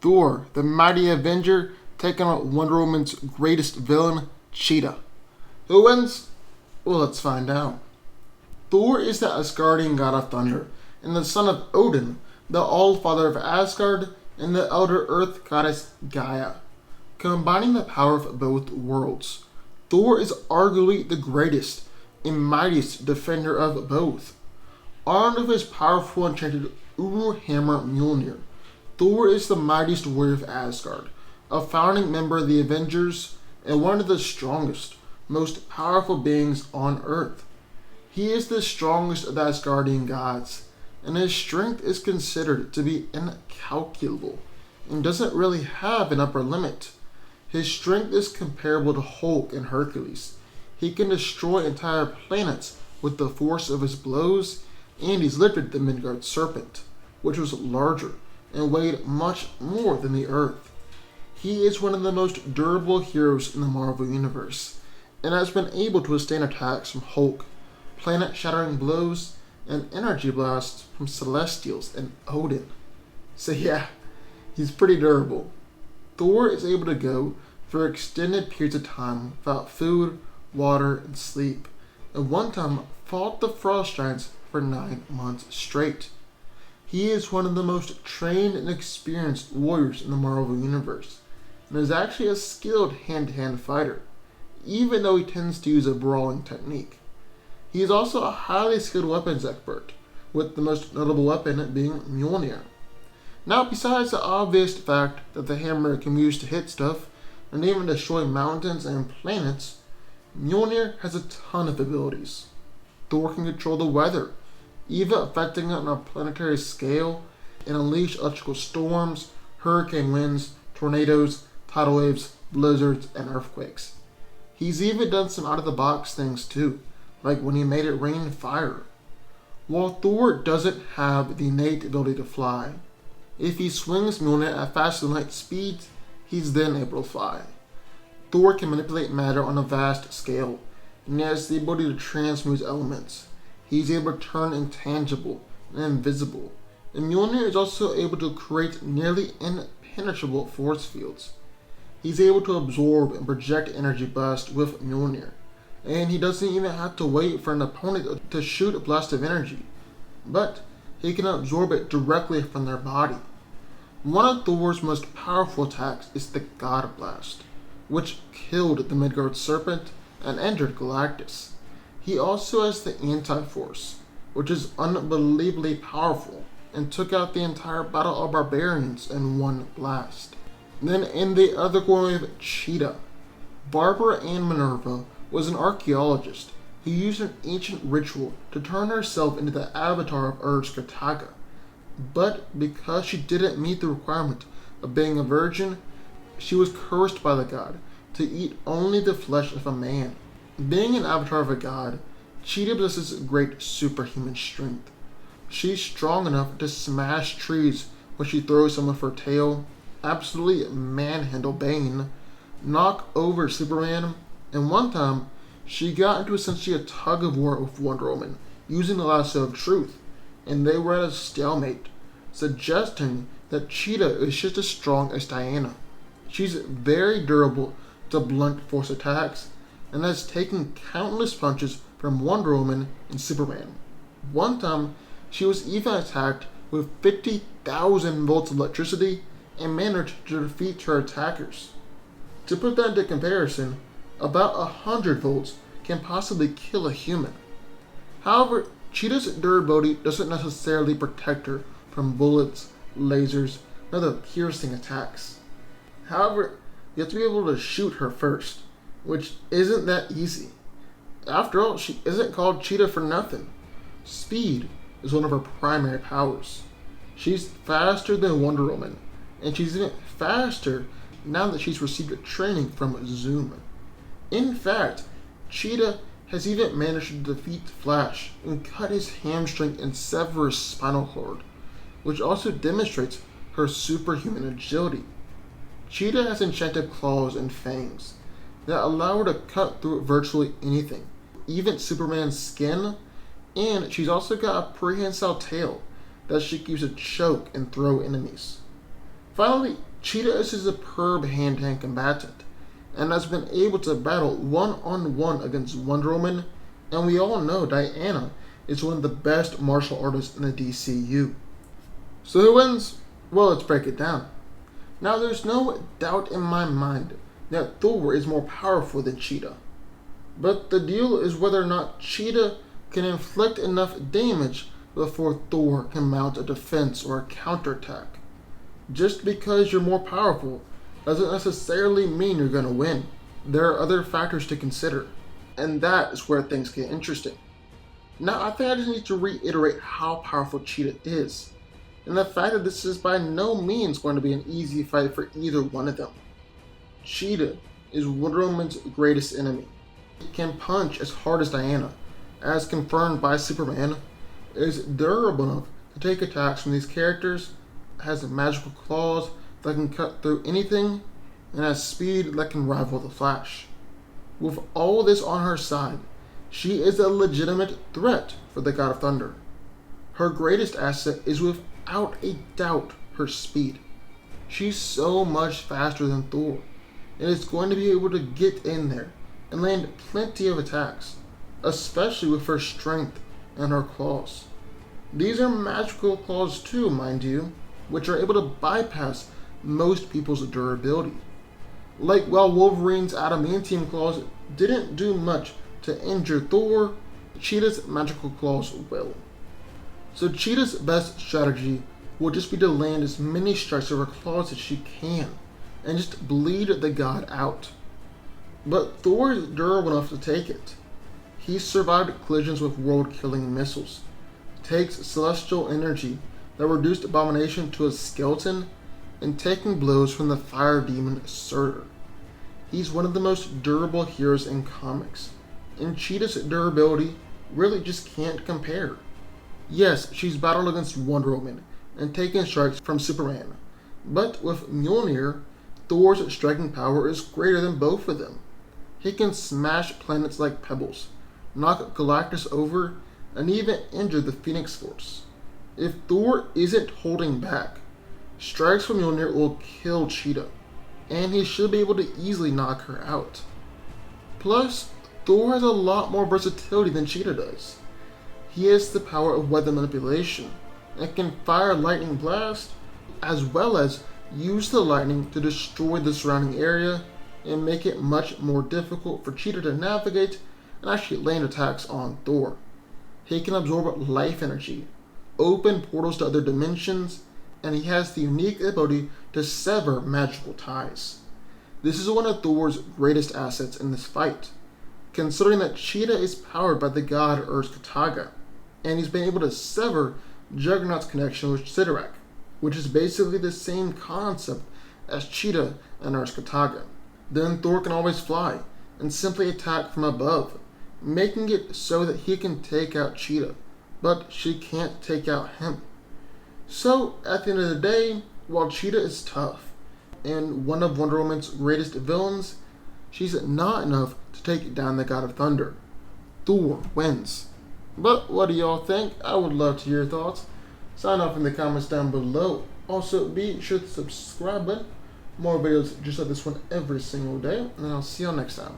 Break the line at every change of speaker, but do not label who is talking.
Thor, the Mighty Avenger, taking on Wonder Woman's greatest villain, Cheetah. Who wins? Well, let's find out. Thor is the Asgardian god of thunder, and the son of Odin, the All-Father of Asgard, and the elder earth goddess Gaia. Combining the power of both worlds, Thor is arguably the greatest and mightiest defender of both. Armed with his powerful enchanted Uru hammer Mjolnir, Thor is the mightiest warrior of Asgard, a founding member of the Avengers, and one of the strongest, most powerful beings on Earth. He is the strongest of the Asgardian gods, and his strength is considered to be incalculable, and doesn't really have an upper limit. His strength is comparable to Hulk and Hercules. He can destroy entire planets with the force of his blows, and he's lifted the Midgard serpent, which was larger and weighed much more than the Earth. He is one of the most durable heroes in the Marvel Universe, and has been able to withstand attacks from Hulk, planet-shattering blows, and energy blasts from Celestials and Odin. So yeah, he's pretty durable. Thor is able to go for extended periods of time without food, water, and sleep, and one time fought the Frost Giants for 9 months straight. He is one of the most trained and experienced warriors in the Marvel Universe, and is actually a skilled hand-to-hand fighter, even though he tends to use a brawling technique. He is also a highly skilled weapons expert, with the most notable weapon being Mjolnir. Now, besides the obvious fact that the hammer can be used to hit stuff, and even destroy mountains and planets, Mjolnir has a ton of abilities. Thor can control the weather, even affecting it on a planetary scale, and unleash electrical storms, hurricane winds, tornadoes, tidal waves, blizzards, and earthquakes. He's even done some out-of-the-box things too, like when he made it rain fire. While Thor doesn't have the innate ability to fly, if he swings Mjolnir at faster than light speeds, he's then able to fly. Thor can manipulate matter on a vast scale, and he has the ability to transmute elements. He's able to turn intangible and invisible, and Mjolnir is also able to create nearly impenetrable force fields. He's able to absorb and project energy blast with Mjolnir, and he doesn't even have to wait for an opponent to shoot a blast of energy, but he can absorb it directly from their body. One of Thor's most powerful attacks is the God Blast, which killed the Midgard serpent and injured Galactus. He also has the Anti-Force, which is unbelievably powerful, and took out the entire battle of barbarians in one blast. Then in the other corner of Cheetah, Barbara Ann Minerva was an archaeologist who used an ancient ritual to turn herself into the avatar of Urzkartaga. But because she didn't meet the requirement of being a virgin, she was cursed by the god to eat only the flesh of a man. Being an avatar of a god, Cheetah possesses great superhuman strength. She's strong enough to smash trees when she throws some of her tail, absolutely manhandle Bane, knock over Superman, and one time she got into essentially a tug of war with Wonder Woman using the lasso of truth, and they were at a stalemate, suggesting that Cheetah is just as strong as Diana. She's very durable to blunt force attacks, and has taken countless punches from Wonder Woman and Superman. One time, she was even attacked with 50,000 volts of electricity and managed to defeat her attackers. To put that into comparison, about 100 volts can possibly kill a human. However, Cheetah's durability doesn't necessarily protect her from bullets, lasers, and other piercing attacks. However, you have to be able to shoot her first, which isn't that easy. After all, she isn't called Cheetah for nothing. Speed is one of her primary powers. She's faster than Wonder Woman, and she's even faster now that she's received training from Zoom. In fact, Cheetah has even managed to defeat Flash and cut his hamstring and sever his spinal cord, which also demonstrates her superhuman agility. Cheetah has enchanted claws and fangs that allow her to cut through virtually anything, even Superman's skin, and she's also got a prehensile tail that she can use to choke and throw enemies. Finally, Cheetah is a superb hand-to-hand combatant, and has been able to battle one-on-one against Wonder Woman, and we all know Diana is one of the best martial artists in the DCU. So who wins? Well, let's break it down. Now, there's no doubt in my mind that Thor is more powerful than Cheetah. But the deal is whether or not Cheetah can inflict enough damage before Thor can mount a defense or a counterattack. Just because you're more powerful doesn't necessarily mean you're going to win. There are other factors to consider, and that is where things get interesting. Now, I think I just need to reiterate how powerful Cheetah is, and the fact that this is by no means going to be an easy fight for either one of them. Cheetah is Wonder Woman's greatest enemy. It can punch as hard as Diana, as confirmed by Superman, is durable enough to take attacks from these characters, has magical claws that can cut through anything, and has speed that can rival the Flash. With all this on her side, she is a legitimate threat for the God of Thunder. Her greatest asset is without a doubt her speed. She's so much faster than Thor, and is going to be able to get in there and land plenty of attacks, especially with her strength and her claws. These are magical claws too, mind you, which are able to bypass most people's durability. Like while Wolverine's adamantium claws didn't do much to injure Thor, Cheetah's magical claws will. So Cheetah's best strategy will just be to land as many strikes of her claws as she can, and just bleed the god out. But Thor is durable enough to take it. He's survived collisions with world-killing missiles, takes celestial energy that reduced Abomination to a skeleton, and taking blows from the fire demon Surtur. He's one of the most durable heroes in comics, and Cheetah's durability really just can't compare. Yes, she's battled against Wonder Woman and taken strikes from Superman, but with Mjolnir, Thor's striking power is greater than both of them. He can smash planets like pebbles, knock Galactus over, and even injure the Phoenix Force. If Thor isn't holding back, strikes from Mjolnir will kill Cheetah, and he should be able to easily knock her out. Plus, Thor has a lot more versatility than Cheetah does. He has the power of weather manipulation, and can fire lightning blast, as well as use the lightning to destroy the surrounding area and make it much more difficult for Cheetah to navigate and actually land attacks on Thor. He can absorb life energy, open portals to other dimensions, and he has the unique ability to sever magical ties. This is one of Thor's greatest assets in this fight, considering that Cheetah is powered by the god Urzkartaga, and he's been able to sever Juggernaut's connection with Sidorak, which is basically the same concept as Cheetah and Urzkartaga. Then Thor can always fly and simply attack from above, making it so that he can take out Cheetah, but she can't take out him. So, at the end of the day, while Cheetah is tough and one of Wonder Woman's greatest villains, she's not enough to take down the God of Thunder. Thor wins. But what do y'all think? I would love to hear your thoughts. Sign off in the comments down below. Also, be sure to subscribe button. More videos just like this one every single day, and I'll see y'all next time.